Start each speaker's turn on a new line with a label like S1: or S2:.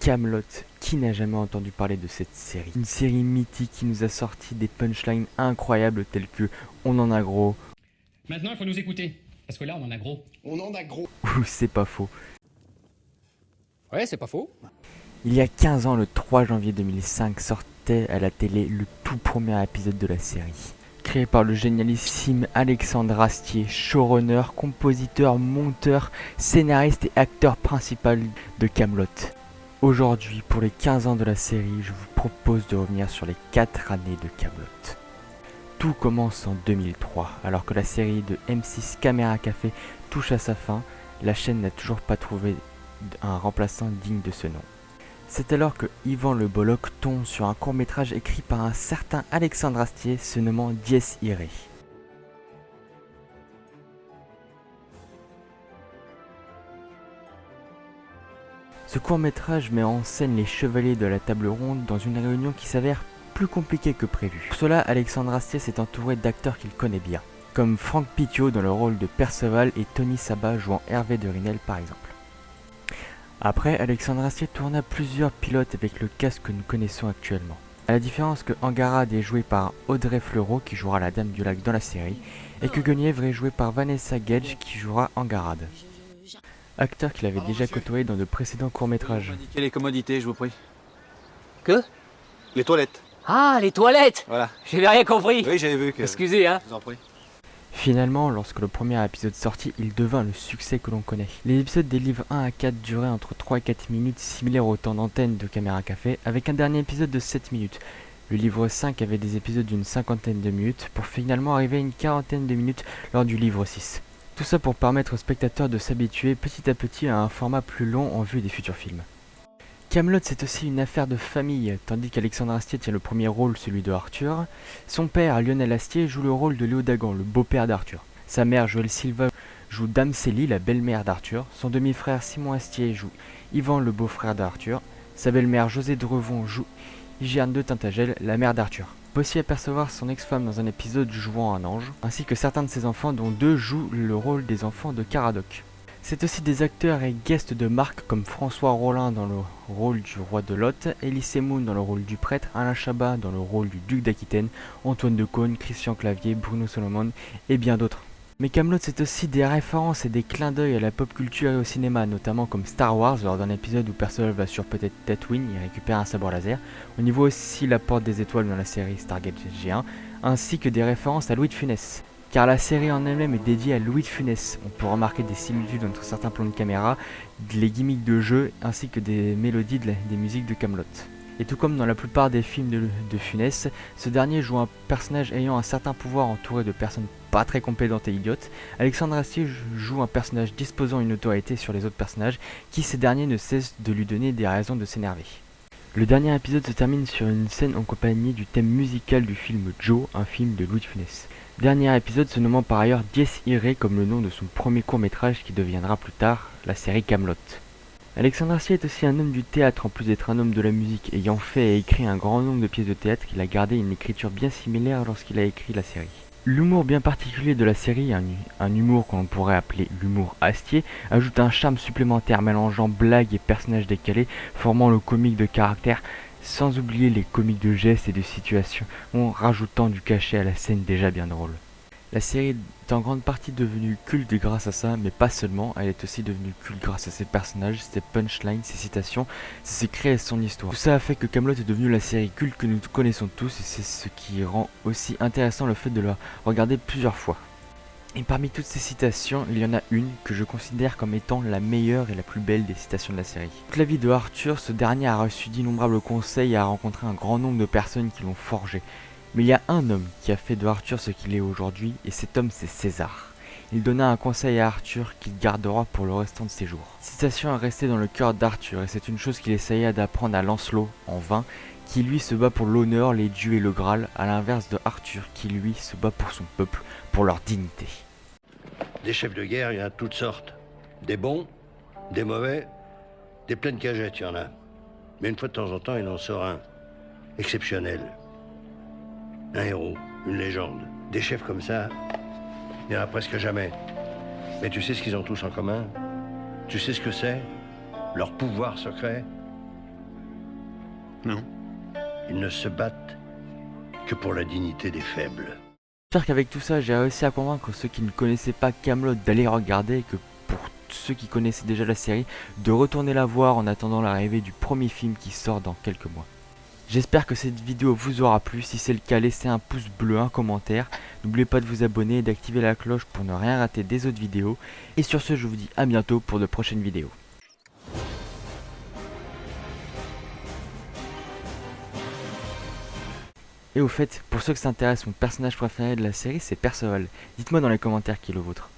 S1: Kaamelott, qui n'a jamais entendu parler de cette série? Une série mythique qui nous a sorti des punchlines incroyables telles que "on en a gros"
S2: Maintenant, il faut nous écouter. Parce que là, on en a gros.
S3: On en a gros.
S1: ou "c'est pas faux".
S2: Ouais, c'est pas faux.
S1: Il y a 15 ans, le 3 janvier 2005, sortait à la télé le tout premier épisode de la série. Créé par le génialissime Alexandre Astier, showrunner, compositeur, monteur, scénariste et acteur principal de Kaamelott. Aujourd'hui, pour les 15 ans de la série, je vous propose de revenir sur les 4 années de Kaamelott. Tout commence en 2003, alors que la série de M6 Caméra Café touche à sa fin. La chaîne n'a toujours pas trouvé un remplaçant digne de ce nom. C'est alors que Yvan Le Bolloc tombe sur un court-métrage écrit par un certain Alexandre Astier se nommant Dies Irae. Ce court-métrage met en scène les chevaliers de la table ronde dans une réunion qui s'avère plus compliquée que prévu. Pour cela, Alexandre Astier s'est entouré d'acteurs qu'il connaît bien, comme Franck Pittiot dans le rôle de Perceval et Tony Sabat jouant Hervé de Rinel par exemple. Après, Alexandre Astier tourna plusieurs pilotes avec le cast que nous connaissons actuellement. À la différence que Enguerrand est joué par Audrey Fleurot qui jouera la Dame du Lac dans la série, et que Guenièvre est joué par Vanessa Gage qui jouera Enguerrand. Acteur qu'il avait déjà côtoyé dans de précédents courts-métrages.
S4: Indiquez les commodités, je vous prie.
S5: Que?
S4: Les toilettes.
S5: Ah, les toilettes!
S4: Voilà.
S5: J'avais rien compris.
S4: Oui, j'avais vu que...
S5: Excusez, hein.
S4: Je vous en prie.
S1: Finalement, lorsque le premier épisode sortit, il devint le succès que l'on connaît. Les épisodes des livres 1 à 4 duraient entre 3 et 4 minutes, similaires au temps d'antenne de Caméra Café, avec un dernier épisode de 7 minutes. Le livre 5 avait des épisodes d'une cinquantaine de minutes, pour finalement arriver à une quarantaine de minutes lors du livre 6. Tout ça pour permettre aux spectateurs de s'habituer petit à petit à un format plus long en vue des futurs films. Kaamelott, c'est aussi une affaire de famille, tandis qu'Alexandre Astier tient le premier rôle, celui de Arthur. Son père, Lionel Astier, joue le rôle de Léo Dagan, le beau-père d'Arthur. Sa mère, Joëlle Silva, joue Dame Célie, la belle-mère d'Arthur. Son demi-frère, Simon Astier, joue Yvan, le beau-frère d'Arthur. Sa belle-mère, José Drevon, joue Hygiène de Tintagel, la mère d'Arthur. On peut aussi apercevoir son ex-femme dans un épisode jouant un ange, ainsi que certains de ses enfants, dont 2 jouent le rôle des enfants de Caradoc. C'est aussi des acteurs et guests de marque comme François Rollin dans le rôle du roi de Lot, Elie Semoun dans le rôle du prêtre, Alain Chabat dans le rôle du duc d'Aquitaine, Antoine Decaune, Christian Clavier, Bruno Solomon et bien d'autres. Mais Kaamelott, c'est aussi des références et des clins d'œil à la pop culture et au cinéma, notamment comme Star Wars lors d'un épisode où Perceval va sur peut-être Tatooine et récupère un sabre laser. On y voit aussi la porte des étoiles dans la série Stargate G1, ainsi que des références à Louis de Funès. Car la série en elle-même est dédiée à Louis de Funès. On peut remarquer des similitudes entre certains plans de caméra, les gimmicks de jeu, ainsi que des mélodies des musiques de Kaamelott. Et tout comme dans la plupart des films de Funès, ce dernier joue un personnage ayant un certain pouvoir entouré de personnes pas très compétentes et idiotes. Alexandre Astier joue un personnage disposant une autorité sur les autres personnages, qui ces derniers ne cessent de lui donner des raisons de s'énerver. Le dernier épisode se termine sur une scène en compagnie du thème musical du film Joe, un film de Louis de Funès. Dernier épisode se nommant par ailleurs Dies Irae comme le nom de son premier court-métrage qui deviendra plus tard la série Kaamelott. Alexandre Astier est aussi un homme du théâtre en plus d'être un homme de la musique, ayant fait et écrit un grand nombre de pièces de théâtre. Il a gardé une écriture bien similaire lorsqu'il a écrit la série. L'humour bien particulier de la série, un humour qu'on pourrait appeler l'humour Astier, ajoute un charme supplémentaire mélangeant blagues et personnages décalés, formant le comique de caractère, sans oublier les comiques de gestes et de situations, rajoutant du cachet à la scène déjà bien drôle. La série est en grande partie devenue culte grâce à ça, mais pas seulement, elle est aussi devenue culte grâce à ses personnages, ses punchlines, ses citations, ses secrets et son histoire. Tout ça a fait que Kaamelott est devenue la série culte que nous connaissons tous, et c'est ce qui rend aussi intéressant le fait de la regarder plusieurs fois. Et parmi toutes ces citations, il y en a une que je considère comme étant la meilleure et la plus belle des citations de la série. Toute la vie de Arthur, ce dernier a reçu d'innombrables conseils et a rencontré un grand nombre de personnes qui l'ont forgé. Mais il y a un homme qui a fait de Arthur ce qu'il est aujourd'hui, et cet homme c'est César. Il donna un conseil à Arthur qu'il gardera pour le restant de ses jours. Cette citation est restée dans le cœur d'Arthur, et c'est une chose qu'il essaya d'apprendre à Lancelot, en vain, qui lui se bat pour l'honneur, les dieux et le Graal, à l'inverse de Arthur, qui lui se bat pour son peuple, pour leur dignité.
S3: Des chefs de guerre, il y en a toutes sortes. Des bons, des mauvais, des pleines cagettes, il y en a. Mais une fois de temps en temps, il en sort un. Exceptionnel. Un héros, une légende. Des chefs comme ça, il n'y en a presque jamais. Mais tu sais ce qu'ils ont tous en commun? Tu sais ce que c'est? Leur pouvoir secret?
S4: Non.
S3: Ils ne se battent que pour la dignité des faibles.
S1: J'espère qu'avec tout ça, j'ai réussi à convaincre ceux qui ne connaissaient pas Kaamelott d'aller regarder et que pour ceux qui connaissaient déjà la série, de retourner la voir en attendant l'arrivée du premier film qui sort dans quelques mois. J'espère que cette vidéo vous aura plu. Si c'est le cas, laissez un pouce bleu, un commentaire. N'oubliez pas de vous abonner et d'activer la cloche pour ne rien rater des autres vidéos. Et sur ce, je vous dis à bientôt pour de prochaines vidéos. Et au fait, pour ceux que ça intéresse, mon personnage préféré de la série, c'est Perceval. Dites-moi dans les commentaires qui est le vôtre.